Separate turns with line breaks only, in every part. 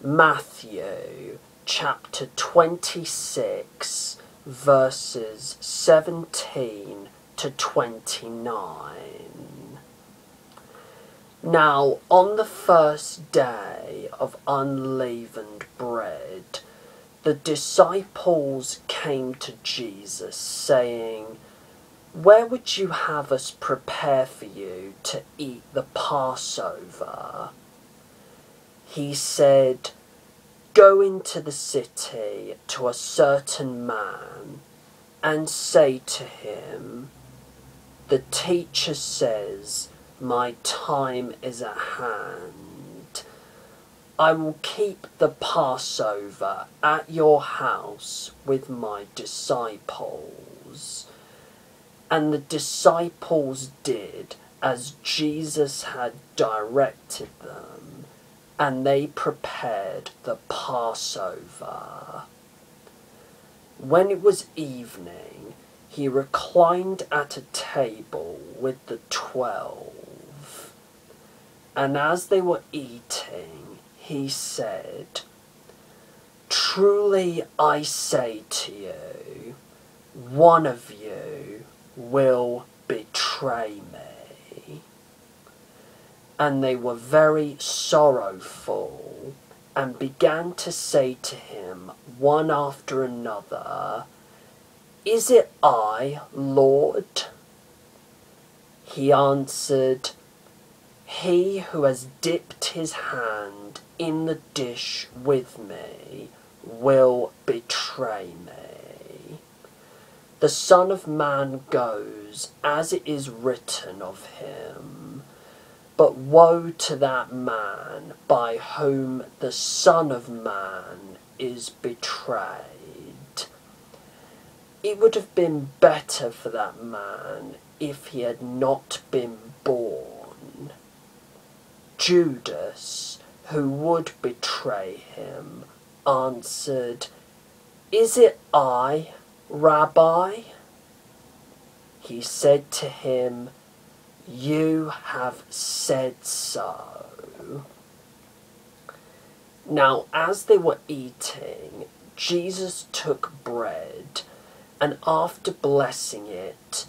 Matthew chapter 26 verses 17 to 29. Now on the first day of unleavened bread, the disciples came to Jesus, saying, "Where would you have us prepare for you to eat the Passover?" He said, "Go into the city to a certain man and say to him, 'The teacher says, my time is at hand. I will keep the Passover at your house with my disciples.'" And the disciples did as Jesus had directed them, and they prepared the Passover. When it was evening, he reclined at a table with the 12. And as they were eating, he said, "Truly I say to you, one of you will betray me." And they were very sorrowful, and began to say to him one after another, "Is it I, Lord?" He answered, "He who has dipped his hand in the dish with me will betray me. The Son of Man goes as it is written of him, but woe to that man by whom the Son of Man is betrayed. It would have been better for that man if he had not been born." Judas, who would betray him, answered, "Is it I, Rabbi?" He said to him, "You have said so." Now as they were eating, Jesus took bread, and after blessing it,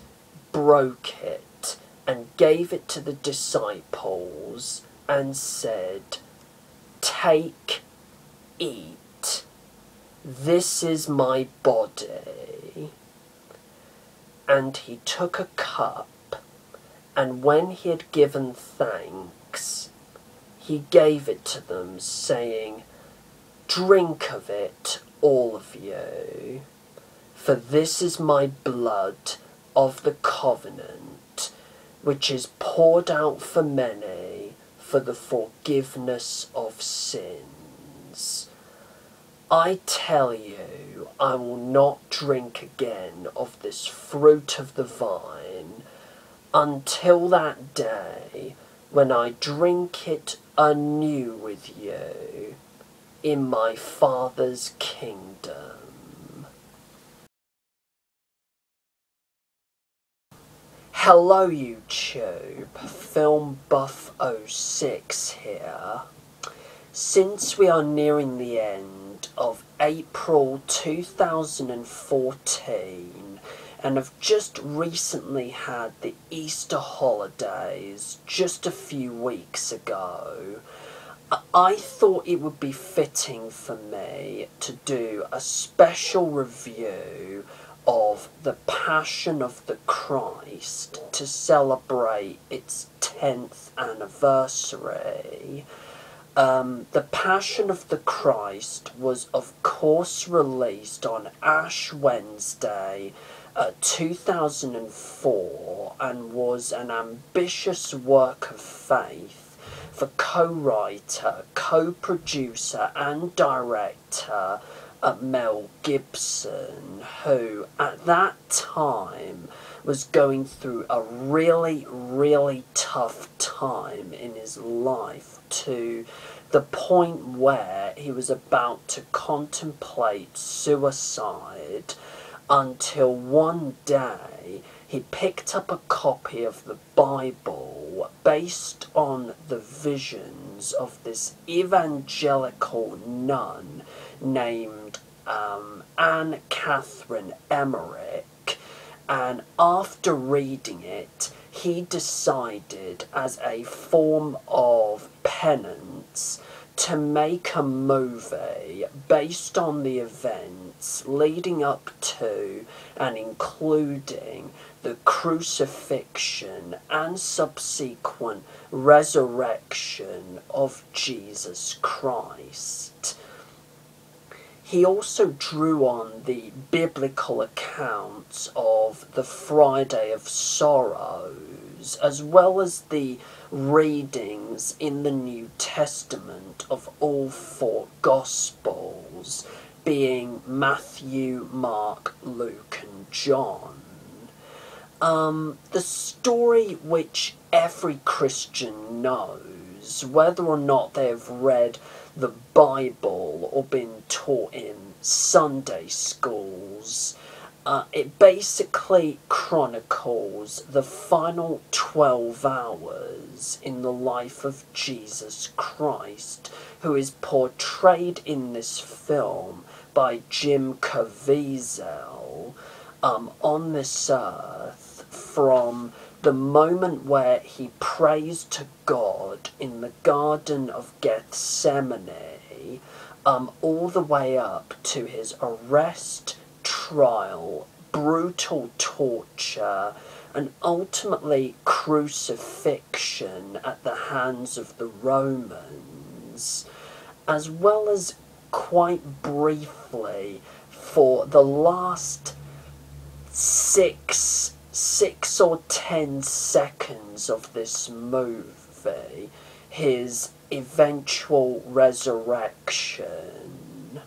broke it, and gave it to the disciples, and said, "Take, eat, this is my body." And he took a cup, and when he had given thanks, he gave it to them, saying, "Drink of it, all of you, for this is my blood of the covenant, which is poured out for many for the forgiveness of sins. I tell you, I will not drink again of this fruit of the vine until that day when I drink it anew with you in my Father's kingdom." Hello YouTube, Film Buff 06 here. Since we are nearing the end of April 2014 and have just recently had the Easter holidays just a few weeks ago, I thought it would be fitting for me to do a special review of the Passion of the Christ to celebrate its 10th anniversary. The Passion of the Christ was of course released on Ash Wednesday 2004 and was an ambitious work of faith for co-writer, co-producer and director Mel Gibson, who at that time was going through a really tough time in his life, to the point where he was about to contemplate suicide, until one day he picked up a copy of the Bible based on the visions of this evangelical nun named Anne Catherine Emmerich, and after reading it, he decided as a form of penance to make a movie based on the events leading up to and including the crucifixion and subsequent resurrection of Jesus Christ. He also drew on the biblical accounts of the Friday of Sorrows, as well as the readings in the New Testament of all four Gospels, being Matthew, Mark, Luke, and John. The story which every Christian knows, whether or not they have read the Bible or been taught in Sunday schools, it basically chronicles the final 12 hours in the life of Jesus Christ, who is portrayed in this film by Jim Caviezel on this earth, from the moment where he prays to God in the Garden of Gethsemane, all the way up to his arrest, trial, brutal torture, and ultimately crucifixion at the hands of the Romans, as well as quite briefly for the last six or 10 seconds of this movie, his eventual resurrection.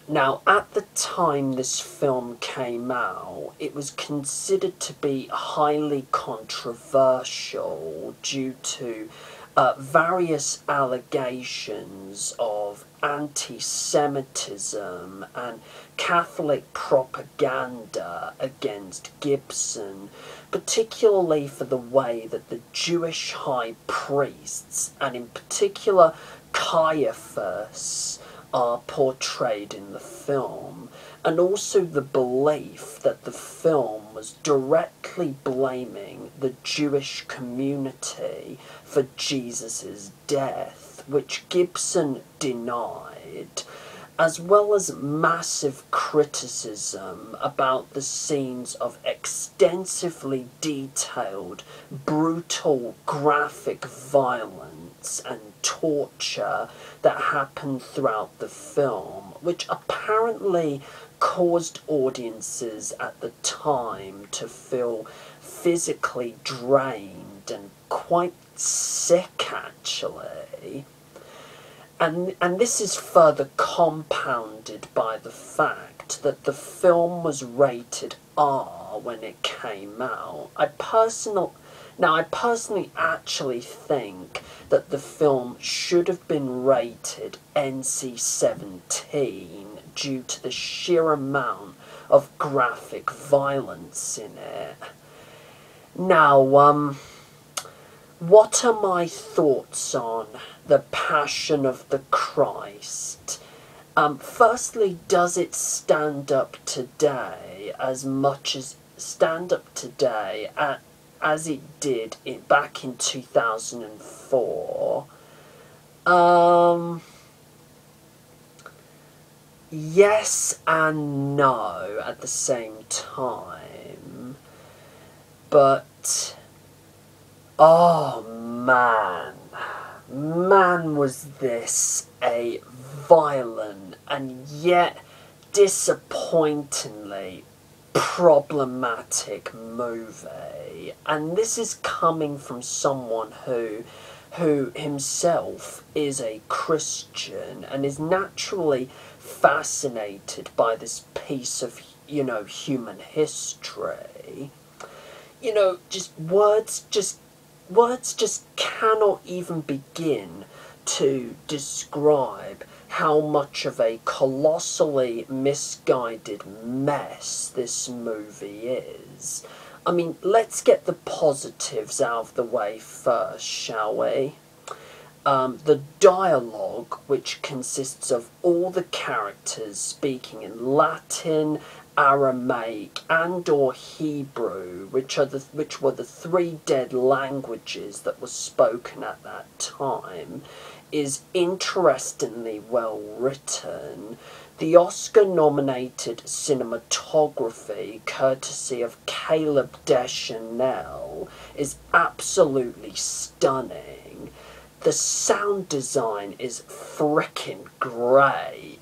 Now, at the time this film came out, it was considered to be highly controversial due to various allegations of anti-Semitism and Catholic propaganda against Gibson, particularly for the way that the Jewish high priests, and in particular Caiaphas, are portrayed in the film, and also the belief that the film was directly blaming the Jewish community for Jesus' death, which Gibson denied, as well as massive criticism about the scenes of extensively detailed, brutal, graphic violence and torture that happened throughout the film, which apparently caused audiences at the time to feel physically drained and quite sick, actually. And this is further compounded by the fact that the film was rated R when it came out. I personally actually think that the film should have been rated NC-17 due to the sheer amount of graphic violence in it. Now, what are my thoughts on The Passion of the Christ? Firstly, does it stand up today as much as as it did back in 2004? Yes and no at the same time. But oh man, was this a violent and yet disappointingly problematic movie. And this is coming from someone who himself is a Christian and is naturally fascinated by this piece of, human history. Words just cannot even begin to describe how much of a colossally misguided mess this movie is. I mean, let's get the positives out of the way first, shall we? The dialogue, which consists of all the characters speaking in Latin, Aramaic, and or Hebrew, which were the three dead languages that were spoken at that time, is interestingly well written. The Oscar-nominated cinematography, courtesy of Caleb Deschanel, is absolutely stunning. The sound design is frickin' great.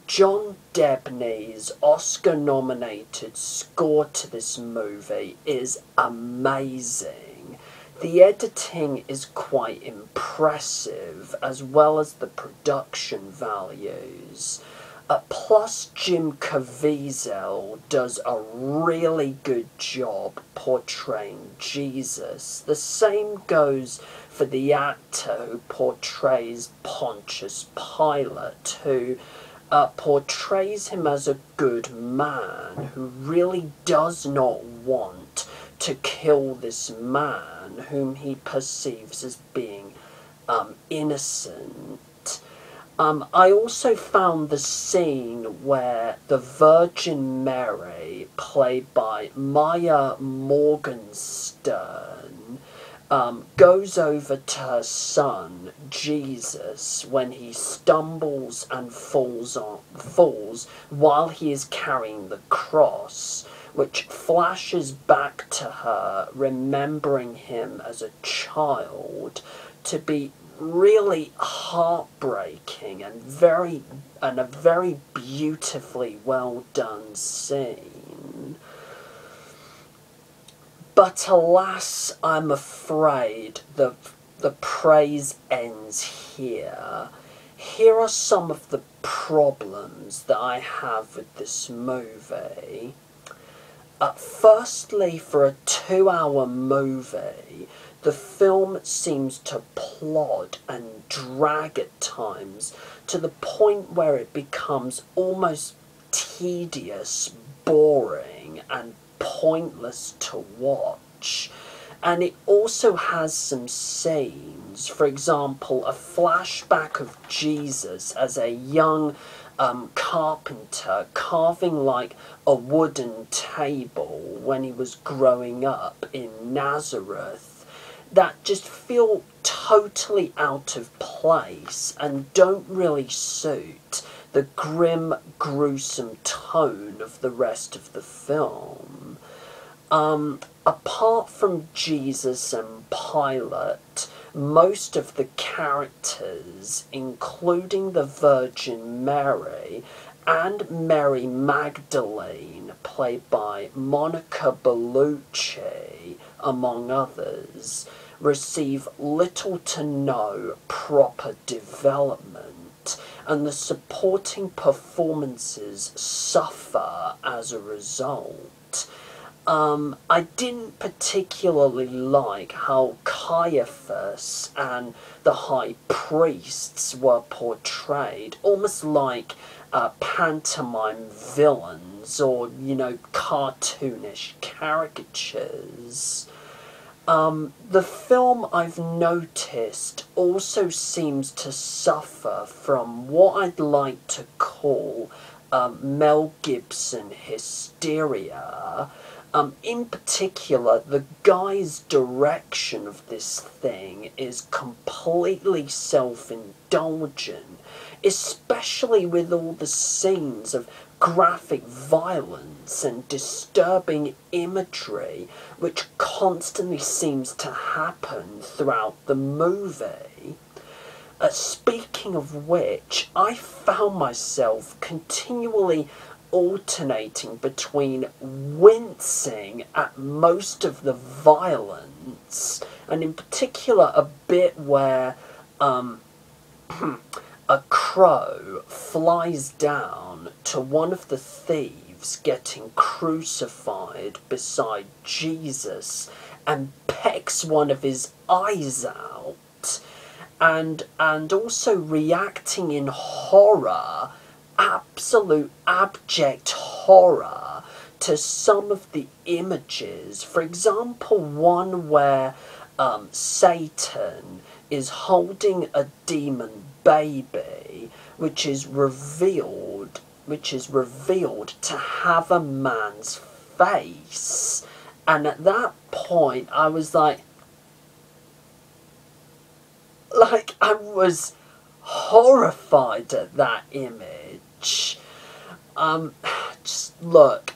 John Debney's Oscar-nominated score to this movie is amazing. The editing is quite impressive, as well as the production values. Plus, Jim Caviezel does a really good job portraying Jesus. The same goes for the actor who portrays Pontius Pilate, who portrays him as a good man who really does not want to kill this man whom he perceives as being innocent. I also found the scene where the Virgin Mary, played by Maia Morgenstern, goes over to her son, Jesus, when he stumbles and falls while he is carrying the cross, which flashes back to her, remembering him as a child, to be really heartbreaking and a very beautifully well done scene. But alas, I'm afraid the praise ends here. Here are some of the problems that I have with this movie. Firstly, for a 2-hour movie, the film seems to plod and drag at times to the point where it becomes almost tedious, boring, and pointless to watch. And it also has some scenes, for example, a flashback of Jesus as a young carpenter carving like a wooden table when he was growing up in Nazareth, that just feel totally out of place and don't really suit the grim, gruesome tone of the rest of the film. Apart from Jesus and Pilate, most of the characters, including the Virgin Mary and Mary Magdalene, played by Monica Bellucci, among others, receive little to no proper development, and the supporting performances suffer as a result. I didn't particularly like how Caiaphas and the high priests were portrayed, almost like pantomime villains or, cartoonish caricatures. The film, I've noticed, also seems to suffer from what I'd like to call Mel Gibson hysteria. In particular, the guy's direction of this thing is completely self-indulgent, especially with all the scenes of graphic violence and disturbing imagery which constantly seems to happen throughout the movie. Speaking of which, I found myself continually alternating between wincing at most of the violence, and in particular a bit where a crow flies down to one of the thieves getting crucified beside Jesus and pecks one of his eyes out, and also reacting in horror, absolute abject horror, to some of the images. For example, one where Satan is holding a demon baby, which is revealed to have a man's face. And at that point, I was like I was horrified at that image. Just look,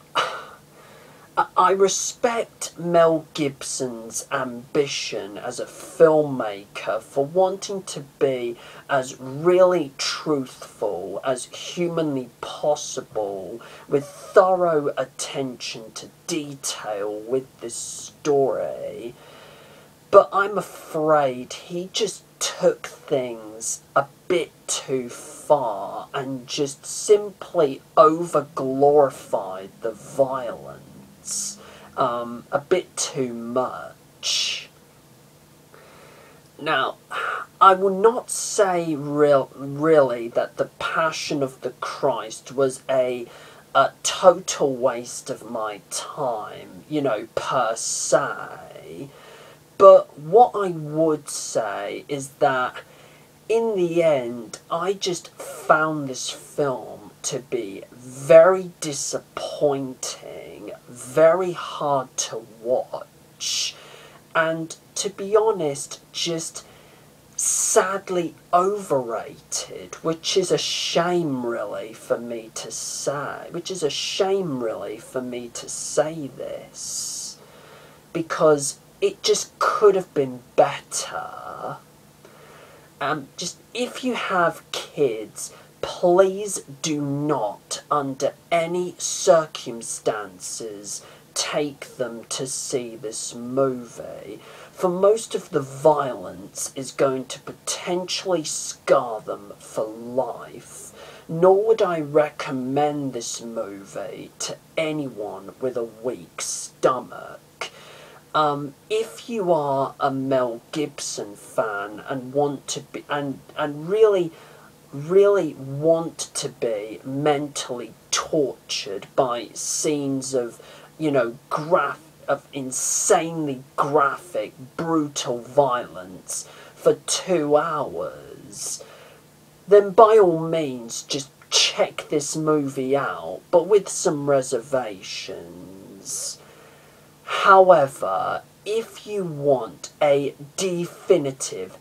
I respect Mel Gibson's ambition as a filmmaker for wanting to be as really truthful as humanly possible, with thorough attention to detail with this story. But I'm afraid he just took things a bit too far and just simply over-glorified the violence a bit too much. Now, I will not say really that The Passion of the Christ was a total waste of my time, you know, per se. But what I would say is that in the end, I just found this film to be very disappointing, very hard to watch, and to be honest, just sadly overrated, which is a shame really for me to say, this, because it just could have been better. Just, if you have kids, please do not, under any circumstances, take them to see this movie. For most of the violence is going to potentially scar them for life. Nor would I recommend this movie to anyone with a weak stomach. If you are a Mel Gibson fan and want to be, and really want to be mentally tortured by scenes of, you know, of insanely graphic, brutal violence for 2 hours, then by all means just check this movie out, but with some reservations. However, if you want a definitive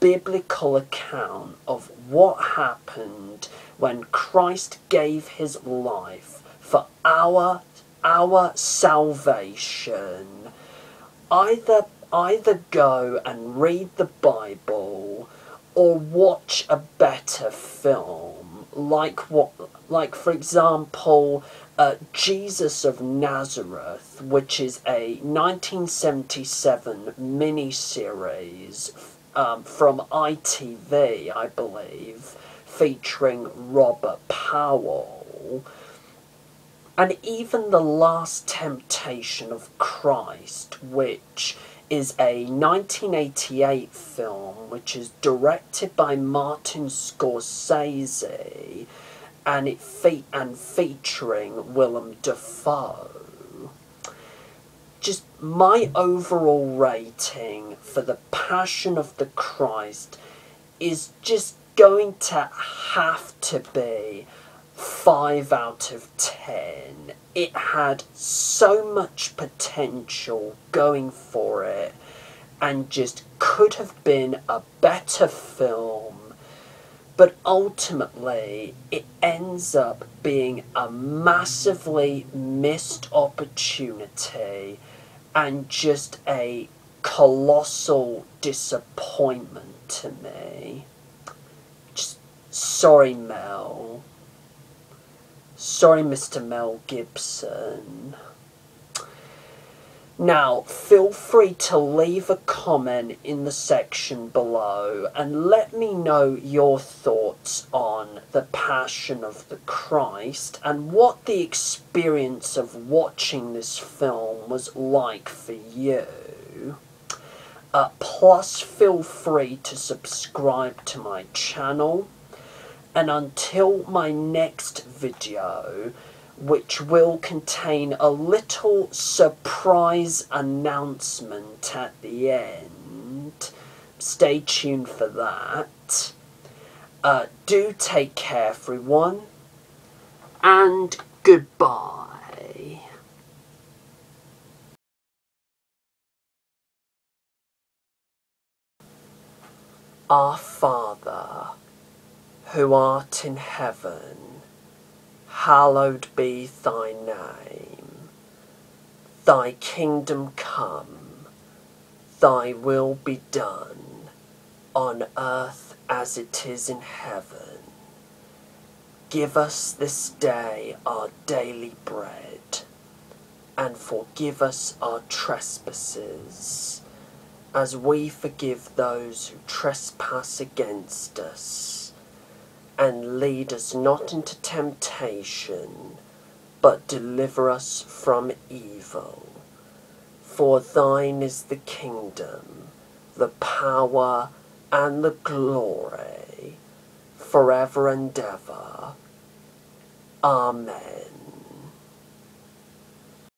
biblical account of what happened when Christ gave his life for our salvation, either go and read the Bible or watch a better film, like for example, Jesus of Nazareth, which is a 1977 miniseries from ITV, I believe, featuring Robert Powell. And even The Last Temptation of Christ, which is a 1988 film which is directed by Martin Scorsese, and featuring Willem Dafoe. Just my overall rating for The Passion of the Christ is just going to have to be 5 out of 10. It had so much potential going for it and just could have been a better film. But ultimately, it ends up being a massively missed opportunity and just a colossal disappointment to me. Just, sorry, Mel. Sorry, Mr. Mel Gibson. Now, feel free to leave a comment in the section below and let me know your thoughts on The Passion of the Christ and what the experience of watching this film was like for you. Plus, feel free to subscribe to my channel. And until my next video, which will contain a little surprise announcement at the end, stay tuned for that. Do take care, everyone, and goodbye. Our Father, who art in heaven, hallowed be thy name. Thy kingdom come, thy will be done, on earth as it is in heaven. Give us this day our daily bread, and forgive us our trespasses, as we forgive those who trespass against us. And lead us not into temptation, but deliver us from evil. For thine is the kingdom, the power, and the glory, forever and ever. Amen.